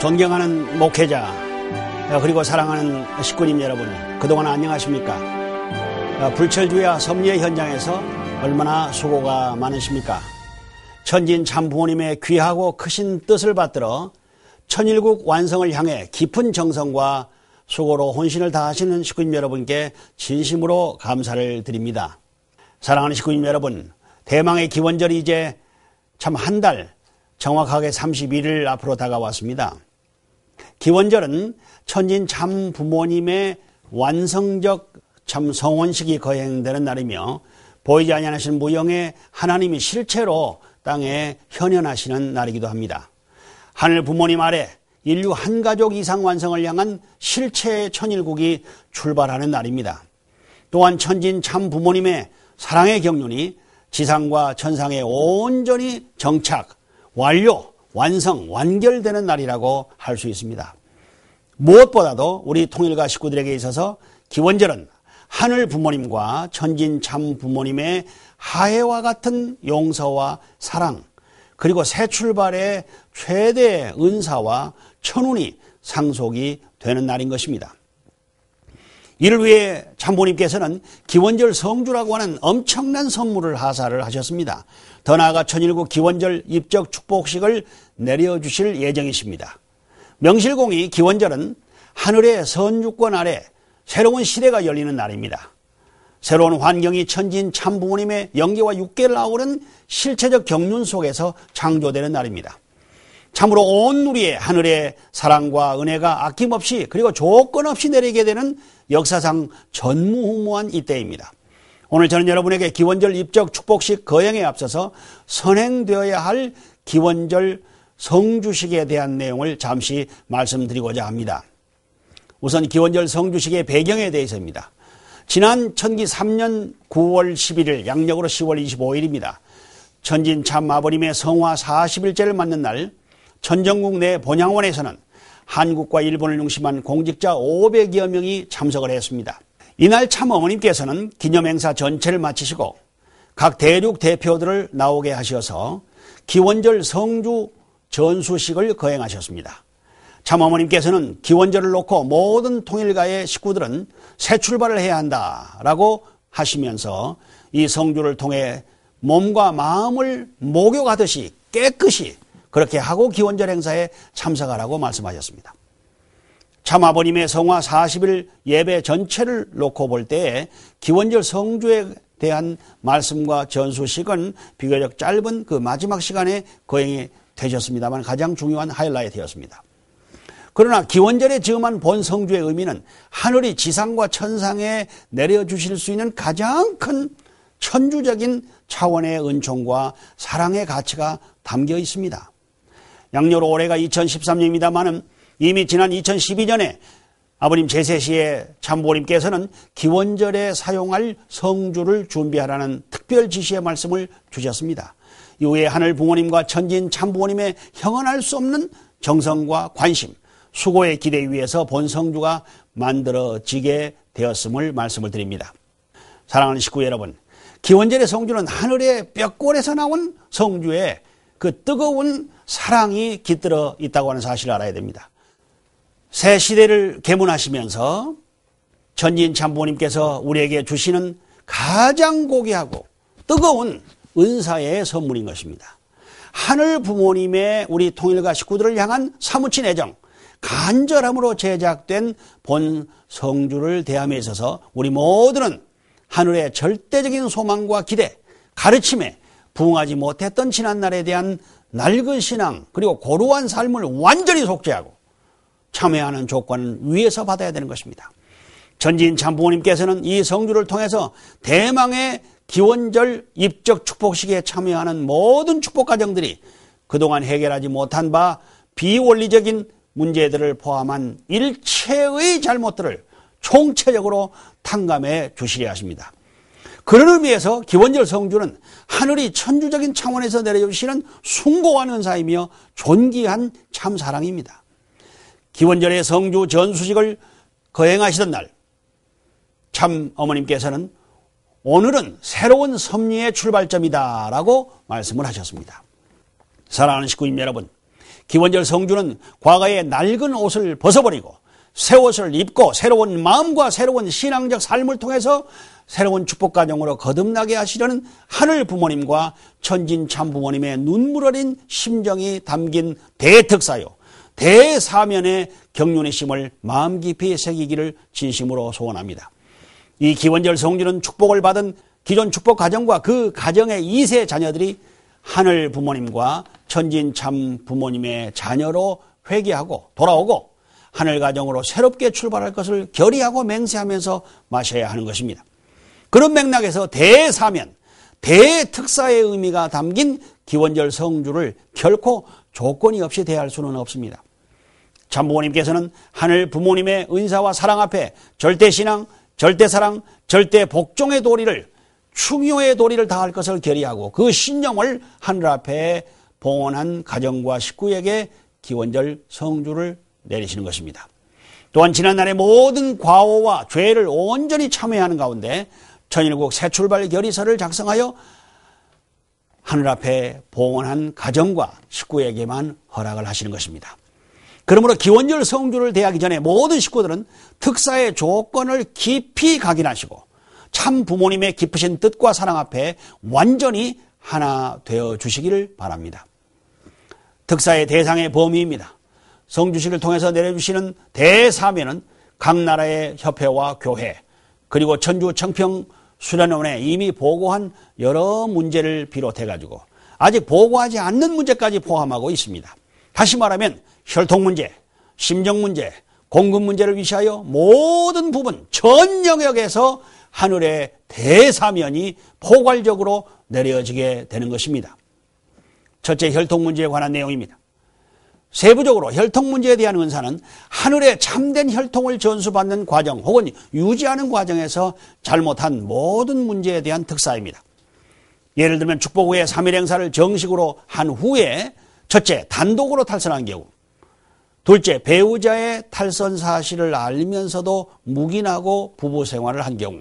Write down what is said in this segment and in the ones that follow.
존경하는 목회자 그리고 사랑하는 식구님 여러분, 그동안 안녕하십니까? 불철주야 섭리의 현장에서 얼마나 수고가 많으십니까? 천진 참 부모님의 귀하고 크신 뜻을 받들어 천일국 완성을 향해 깊은 정성과 수고로 혼신을 다하시는 식구님 여러분께 진심으로 감사를 드립니다. 사랑하는 식구님 여러분, 대망의 기원절이 이제 참 한 달, 정확하게 31일 앞으로 다가왔습니다. 기원절은 천진 참 부모님의 완성적 참 성원식이 거행되는 날이며, 보이지 아니하시는 무형의 하나님이 실체로 땅에 현현하시는 날이기도 합니다. 하늘 부모님 아래 인류 한 가족 이상 완성을 향한 실체의 천일국이 출발하는 날입니다. 또한 천진 참 부모님의 사랑의 경륜이 지상과 천상에 온전히 정착, 완료, 완성, 완결되는 날이라고 할 수 있습니다. 무엇보다도 우리 통일가 식구들에게 있어서 기원절은 하늘 부모님과 천진 참 부모님의 하해와 같은 용서와 사랑, 그리고 새 출발의 최대의 은사와 천운이 상속이 되는 날인 것입니다. 이를 위해 참부모님께서는 기원절 성주라고 하는 엄청난 선물을 하사를 하셨습니다. 더 나아가 천일국 기원절 입적 축복식을 내려주실 예정이십니다. 명실공히 기원절은 하늘의 선주권 아래 새로운 시대가 열리는 날입니다. 새로운 환경이 천진 참 부모님의 영계와 육계를 아우른 실체적 경륜 속에서 창조되는 날입니다. 참으로 온 누리의 하늘의 사랑과 은혜가 아낌없이 그리고 조건 없이 내리게 되는 역사상 전무후무한 이때입니다. 오늘 저는 여러분에게 기원절 입적 축복식 거행에 앞서서 선행되어야 할 기원절 성주식에 대한 내용을 잠시 말씀드리고자 합니다. 우선 기원절 성주식의 배경에 대해서입니다. 지난 천기 3년 9월 11일 양력으로 10월 25일입니다. 천진 참 아버님의 성화 40일째를 맞는 날, 천정국 내 본향원에서는 한국과 일본을 중심한 공직자 500여 명이 참석을 했습니다. 이날 참 어머님께서는 기념행사 전체를 마치시고 각 대륙 대표들을 나오게 하셔서 기원절 성주 전수식을 거행하셨습니다. 참 어머님께서는 기원절을 놓고 모든 통일가의 식구들은 새 출발을 해야 한다라고 하시면서 이 성주를 통해 몸과 마음을 목욕하듯이 깨끗이 그렇게 하고 기원절 행사에 참석하라고 말씀하셨습니다. 참 아버님의 성화 40일 예배 전체를 놓고 볼 때에 기원절 성주에 대한 말씀과 전수식은 비교적 짧은 그 마지막 시간에 거행이 되셨습니다만 가장 중요한 하이라이트였습니다. 그러나 기원절에 즈음한 본 성주의 의미는 하늘이 지상과 천상에 내려주실 수 있는 가장 큰 천주적인 차원의 은총과 사랑의 가치가 담겨 있습니다. 양력으로 올해가 2013년입니다만은 이미 지난 2012년에 아버님 제세시에 참부모님께서는 기원절에 사용할 성주를 준비하라는 특별 지시의 말씀을 주셨습니다. 이후에 하늘 부모님과 천진 참부모님의 형언할 수 없는 정성과 관심, 수고의 기대 위에서 본 성주가 만들어지게 되었음을 말씀을 드립니다. 사랑하는 식구 여러분, 기원절의 성주는 하늘의 뼈골에서 나온 성주에 그 뜨거운 사랑이 깃들어 있다고 하는 사실을 알아야 됩니다. 새 시대를 개문하시면서 천진 참부모님께서 우리에게 주시는 가장 고귀하고 뜨거운 은사의 선물인 것입니다. 하늘 부모님의 우리 통일가 식구들을 향한 사무친 애정, 간절함으로 제작된 본 성주를 대함에 있어서 우리 모두는 하늘의 절대적인 소망과 기대, 가르침에 부응하지 못했던 지난날에 대한 낡은 신앙 그리고 고루한 삶을 완전히 속죄하고 참여하는 조건은 위에서 받아야 되는 것입니다. 천진 참부모님께서는 이 성주를 통해서 대망의 기원절 입적 축복식에 참여하는 모든 축복 가정들이 그동안 해결하지 못한 바 비원리적인 문제들을 포함한 일체의 잘못들을 총체적으로 탕감해 주시려 하십니다. 그런 의미에서 기원절 성주는 하늘이 천주적인 차원에서 내려주시는 숭고한 은사이며 존귀한 참사랑입니다. 기원절의 성주 전수식을 거행하시던 날, 참 어머님께서는 오늘은 새로운 섭리의 출발점이다 라고 말씀을 하셨습니다. 사랑하는 식구님 여러분, 기원절 성주는 과거의 낡은 옷을 벗어버리고 새 옷을 입고 새로운 마음과 새로운 신앙적 삶을 통해서 새로운 축복 가정으로 거듭나게 하시려는 하늘 부모님과 천진 참 부모님의 눈물 어린 심정이 담긴 대특사요, 대사면의 경륜이심을 마음 깊이 새기기를 진심으로 소원합니다. 이 기원절 성주는 축복을 받은 기존 축복 가정과 그 가정의 2세 자녀들이 하늘 부모님과 천진 참 부모님의 자녀로 회개하고 돌아오고 하늘 가정으로 새롭게 출발할 것을 결의하고 맹세하면서 마셔야 하는 것입니다. 그런 맥락에서 대사면, 대특사의 의미가 담긴 기원절 성주를 결코 조건이 없이 대할 수는 없습니다. 참부모님께서는 하늘 부모님의 은사와 사랑 앞에 절대신앙, 절대사랑, 절대복종의 도리를, 충효의 도리를 다할 것을 결의하고 그 신념을 하늘 앞에 봉헌한 가정과 식구에게 기원절 성주를 내리시는 것입니다. 또한 지난날의 모든 과오와 죄를 온전히 참회하는 가운데 천일국 새출발 결의서를 작성하여 하늘 앞에 봉헌한 가정과 식구에게만 허락을 하시는 것입니다. 그러므로 기원절 성주를 대하기 전에 모든 식구들은 특사의 조건을 깊이 각인하시고 참 부모님의 깊으신 뜻과 사랑 앞에 완전히 하나 되어 주시기를 바랍니다. 특사의 대상의 범위입니다. 성주식을 통해서 내려주시는 대사면은 각 나라의 협회와 교회 그리고 천주 청평 수련원에 이미 보고한 여러 문제를 비롯해가지고 아직 보고하지 않는 문제까지 포함하고 있습니다. 다시 말하면 혈통 문제, 심정 문제, 공급 문제를 위시하여 모든 부분 전 영역에서 하늘의 대사면이 포괄적으로 내려지게 되는 것입니다. 첫째, 혈통 문제에 관한 내용입니다. 세부적으로 혈통 문제에 대한 은사는 하늘의 참된 혈통을 전수받는 과정 혹은 유지하는 과정에서 잘못한 모든 문제에 대한 특사입니다. 예를 들면 축복 후에 3일 행사를 정식으로 한 후에 첫째, 단독으로 탈선한 경우, 둘째, 배우자의 탈선 사실을 알면서도 묵인하고 부부 생활을 한 경우,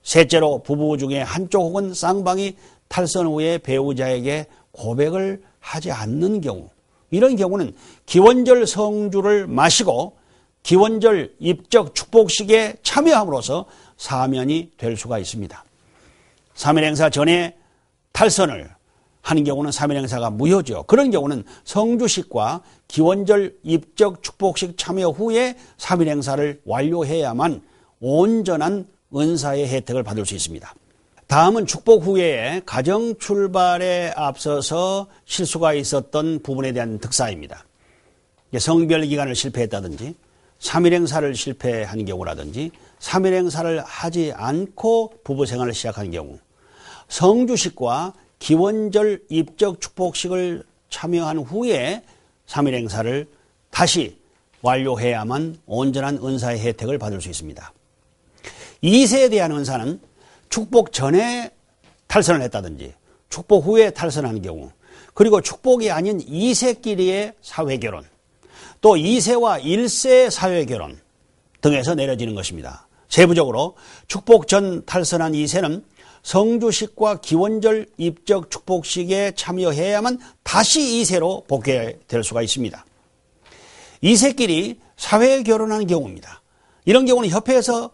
셋째로 부부 중에 한쪽 혹은 쌍방이 탈선 후에 배우자에게 고백을 하지 않는 경우, 이런 경우는 기원절 성주를 마시고 기원절 입적 축복식에 참여함으로써 사면이 될 수가 있습니다. 3일 행사 전에 탈선을 하는 경우는 3일 행사가 무효죠. 그런 경우는 성주식과 기원절 입적 축복식 참여 후에 3일 행사를 완료해야만 온전한 은사의 혜택을 받을 수 있습니다. 다음은 축복 후에 가정 출발에 앞서서 실수가 있었던 부분에 대한 특사입니다. 성별 기간을 실패했다든지 3일 행사를 실패한 경우라든지 3일 행사를 하지 않고 부부 생활을 시작한 경우, 성주식과 기원절 입적 축복식을 참여한 후에 3일 행사를 다시 완료해야만 온전한 은사의 혜택을 받을 수 있습니다. 2세에 대한 은사는 축복 전에 탈선을 했다든지 축복 후에 탈선하는 경우, 그리고 축복이 아닌 2세끼리의 사회결혼, 또 2세와 1세 사회결혼 등에서 내려지는 것입니다. 세부적으로 축복 전 탈선한 2세는 성주식과 기원절 입적 축복식에 참여해야만 다시 2세로 복귀될 수가 있습니다. 2세끼리 사회결혼하는 경우입니다. 이런 경우는 협회에서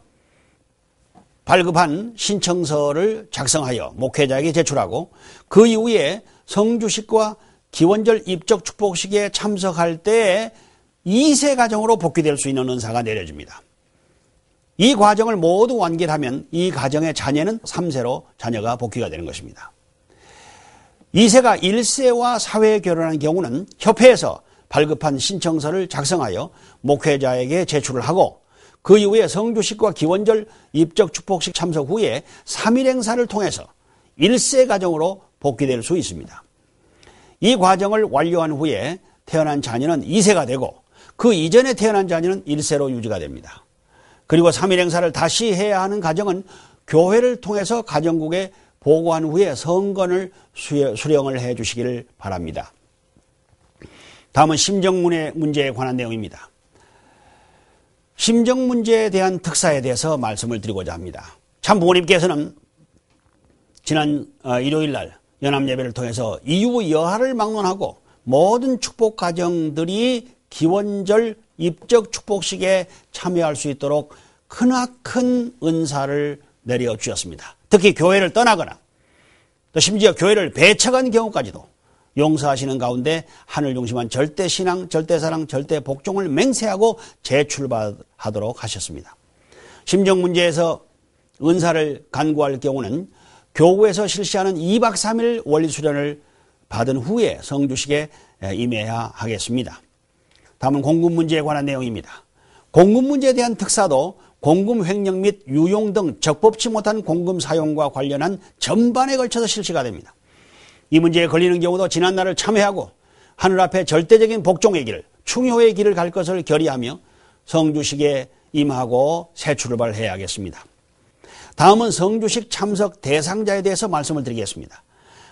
발급한 신청서를 작성하여 목회자에게 제출하고 그 이후에 성주식과 기원절 입적 축복식에 참석할 때 2세 가정으로 복귀될 수 있는 은사가 내려집니다. 이 과정을 모두 완결하면 이 가정의 자녀는 3세로 자녀가 복귀가 되는 것입니다. 2세가 1세와 사회 결혼한 경우는 협회에서 발급한 신청서를 작성하여 목회자에게 제출을 하고 그 이후에 성주식과 기원절 입적 축복식 참석 후에 3일 행사를 통해서 1세 가정으로 복귀될 수 있습니다. 이 과정을 완료한 후에 태어난 자녀는 2세가 되고 그 이전에 태어난 자녀는 1세로 유지가 됩니다. 그리고 3일 행사를 다시 해야 하는 가정은 교회를 통해서 가정국에 보고한 후에 성건을 수령을 해 주시기를 바랍니다. 다음은 심정 문제에 관한 내용입니다. 심정 문제에 대한 특사에 대해서 말씀을 드리고자 합니다. 참 부모님께서는 지난 일요일 날 연합예배를 통해서 이유 여하를 막론하고 모든 축복 가정들이 기원절 입적 축복식에 참여할 수 있도록 크나큰 은사를 내려주셨습니다. 특히 교회를 떠나거나 또 심지어 교회를 배척한 경우까지도 용서하시는 가운데 하늘 중심한 절대신앙, 절대사랑, 절대복종을 맹세하고 재출발하도록 하셨습니다. 심정 문제에서 은사를 간구할 경우는 교구에서 실시하는 2박 3일 원리수련을 받은 후에 성주식에 임해야 하겠습니다. 다음은 공금 문제에 관한 내용입니다. 공금 문제에 대한 특사도 공금 횡령 및 유용 등 적법치 못한 공금 사용과 관련한 전반에 걸쳐서 실시가 됩니다. 이 문제에 걸리는 경우도 지난날을 참회하고 하늘 앞에 절대적인 복종의 길, 충효의 길을 갈 것을 결의하며 성주식에 임하고 새 출발해야 하겠습니다. 다음은 성주식 참석 대상자에 대해서 말씀을 드리겠습니다.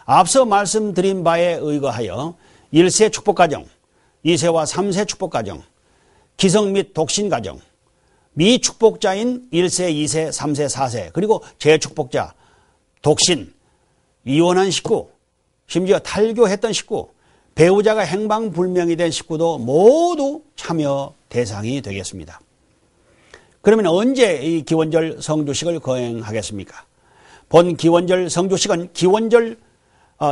앞서 말씀드린 바에 의거하여 1세 축복가정, 2세와 3세 축복가정, 기성 및 독신가정, 미축복자인 1세, 2세, 3세, 4세, 그리고 재축복자, 독신, 이혼한 식구, 심지어 탈교했던 식구, 배우자가 행방불명이 된 식구도 모두 참여 대상이 되겠습니다. 그러면 언제 이 기원절 성주식을 거행하겠습니까? 본 기원절 성주식은 기원절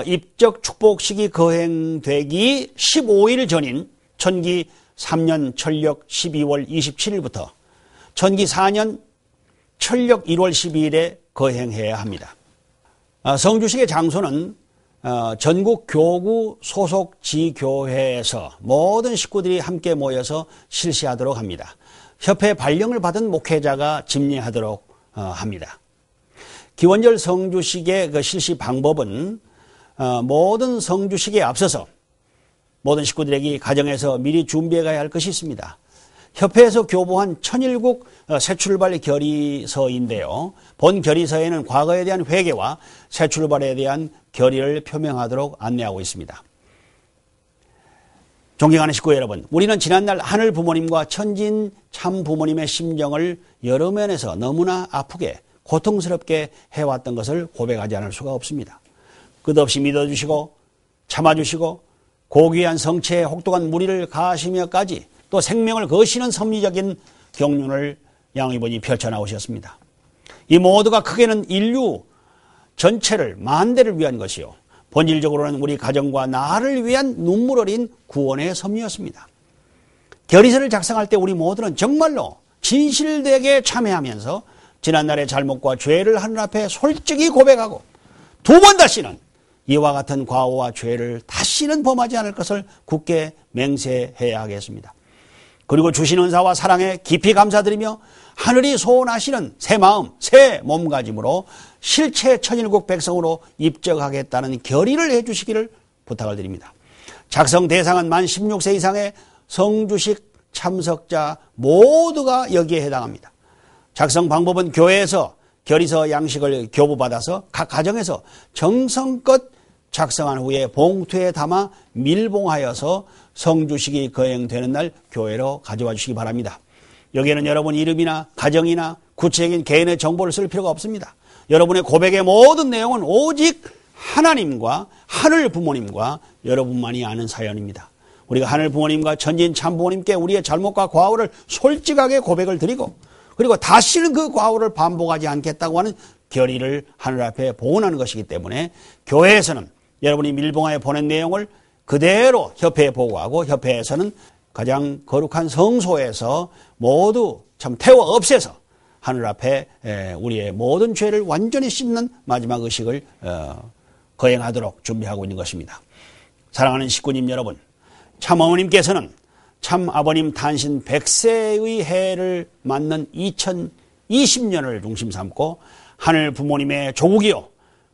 입적 축복식이 거행되기 15일 전인 천기 3년 철력 12월 27일부터 천기 4년 철력 1월 12일에 거행해야 합니다. 성주식의 장소는 전국 교구 소속 지교회에서 모든 식구들이 함께 모여서 실시하도록 합니다. 협회 발령을 받은 목회자가 집례하도록 합니다. 기원절 성주식의 그 실시 방법은 모든 성주식에 앞서서 모든 식구들에게 가정에서 미리 준비해 가야 할 것이 있습니다. 협회에서 교부한 천일국 새출발 결의서인데요. 본 결의서에는 과거에 대한 회개와 새출발에 대한 결의를 표명하도록 안내하고 있습니다. 존경하는 식구 여러분, 우리는 지난날 하늘 부모님과 천진 참 부모님의 심정을 여러 면에서 너무나 아프게 고통스럽게 해왔던 것을 고백하지 않을 수가 없습니다. 끝없이 믿어주시고 참아주시고 고귀한 성체에 혹독한 무리를 가하시며까지 또 생명을 거시는 섭리적인 경륜을 양이번이 펼쳐나오셨습니다. 이 모두가 크게는 인류 전체를 만대를 위한 것이요, 본질적으로는 우리 가정과 나를 위한 눈물 어린 구원의 섭리였습니다. 결의서를 작성할 때 우리 모두는 정말로 진실되게 참회하면서 지난날의 잘못과 죄를 하늘 앞에 솔직히 고백하고 두 번 다시는 이와 같은 과오와 죄를 다시는 범하지 않을 것을 굳게 맹세해야 하겠습니다. 그리고 주신 은사와 사랑에 깊이 감사드리며 하늘이 소원하시는 새 마음, 새 몸가짐으로 실체 천일국 백성으로 입적하겠다는 결의를 해주시기를 부탁을 드립니다. 작성 대상은 만 16세 이상의 성주식 참석자 모두가 여기에 해당합니다. 작성 방법은 교회에서 결의서 양식을 교부받아서 각 가정에서 정성껏 작성한 후에 봉투에 담아 밀봉하여서 성주식이 거행되는 날 교회로 가져와 주시기 바랍니다. 여기에는 여러분 이름이나 가정이나 구체적인 개인의 정보를 쓸 필요가 없습니다. 여러분의 고백의 모든 내용은 오직 하나님과 하늘 부모님과 여러분만이 아는 사연입니다. 우리가 하늘 부모님과 천진 참 부모님께 우리의 잘못과 과오를 솔직하게 고백을 드리고 그리고 다시는 그 과오를 반복하지 않겠다고 하는 결의를 하늘 앞에 보온하는 것이기 때문에 교회에서는 여러분이 밀봉하여 보낸 내용을 그대로 협회에 보고하고 협회에서는 가장 거룩한 성소에서 모두 참 태워 없애서 하늘 앞에 우리의 모든 죄를 완전히 씻는 마지막 의식을 거행하도록 준비하고 있는 것입니다. 사랑하는 식구님 여러분, 참 어머님께서는 참 아버님 탄신 100세의 해를 맞는 2020년을 중심 삼고 하늘 부모님의 조국이요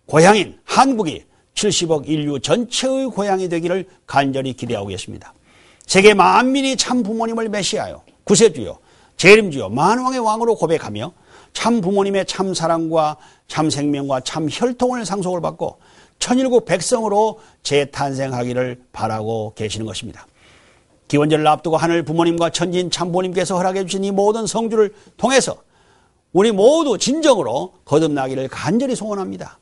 고향인 한국이 70억 인류 전체의 고향이 되기를 간절히 기대하고 계십니다. 세계 만민이 참 부모님을 메시아요, 구세주요, 재림주요, 만왕의 왕으로 고백하며 참 부모님의 참 사랑과 참 생명과 참 혈통을 상속을 받고 천일국 백성으로 재탄생하기를 바라고 계시는 것입니다. 기원절을 앞두고 하늘 부모님과 천진 참 부모님께서 허락해 주신 이 모든 성주를 통해서 우리 모두 진정으로 거듭나기를 간절히 소원합니다.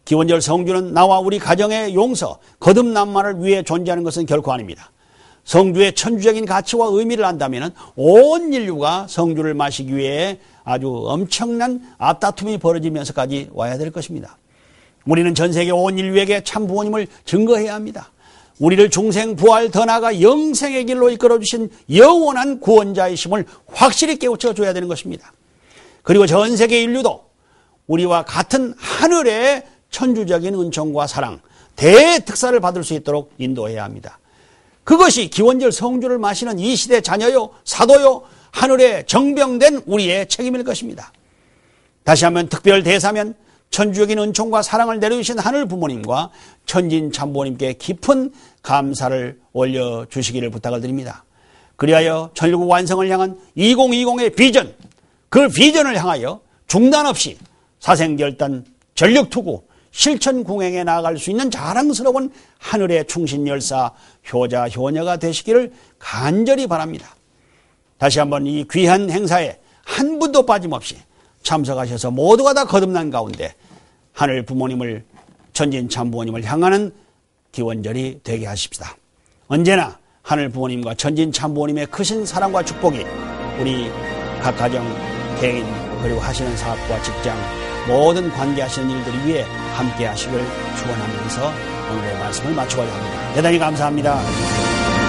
기원절 성주는 나와 우리 가정의 용서, 거듭남만을 위해 존재하는 것은 결코 아닙니다. 성주의 천주적인 가치와 의미를 안다면 온 인류가 성주를 마시기 위해 아주 엄청난 앞다툼이 벌어지면서까지 와야 될 것입니다. 우리는 전 세계 온 인류에게 참 부모님을 증거해야 합니다. 우리를 중생, 부활, 더 나아가 영생의 길로 이끌어주신 영원한 구원자이심을 확실히 깨우쳐줘야 되는 것입니다. 그리고 전 세계 인류도 우리와 같은 하늘의 천주적인 은총과 사랑, 대특사를 받을 수 있도록 인도해야 합니다. 그것이 기원절 성주를 마시는 이 시대 자녀요, 사도요, 하늘에 정병된 우리의 책임일 것입니다. 다시 한번 특별 대사면 천주적인 은총과 사랑을 내려주신 하늘 부모님과 천진 참부모님께 깊은 감사를 올려주시기를 부탁을 드립니다. 그리하여 천일국 완성을 향한 2020의 비전, 그 비전을 향하여 중단 없이 사생결단, 전력투구, 실천공행에 나아갈 수 있는 자랑스러운 하늘의 충신열사, 효자, 효녀가 되시기를 간절히 바랍니다. 다시 한번 이 귀한 행사에 한 분도 빠짐없이 참석하셔서 모두가 다 거듭난 가운데 하늘 부모님을, 천진 참부모님을 향하는 기원절이 되게 하십시다. 언제나 하늘 부모님과 천진 참부모님의 크신 사랑과 축복이 우리 각 가정, 개인, 그리고 하시는 사업과 직장, 모든 관계하시는 일들 위해 함께 하시길 축원하면서 오늘의 말씀을 마치고자 합니다. 대단히 감사합니다.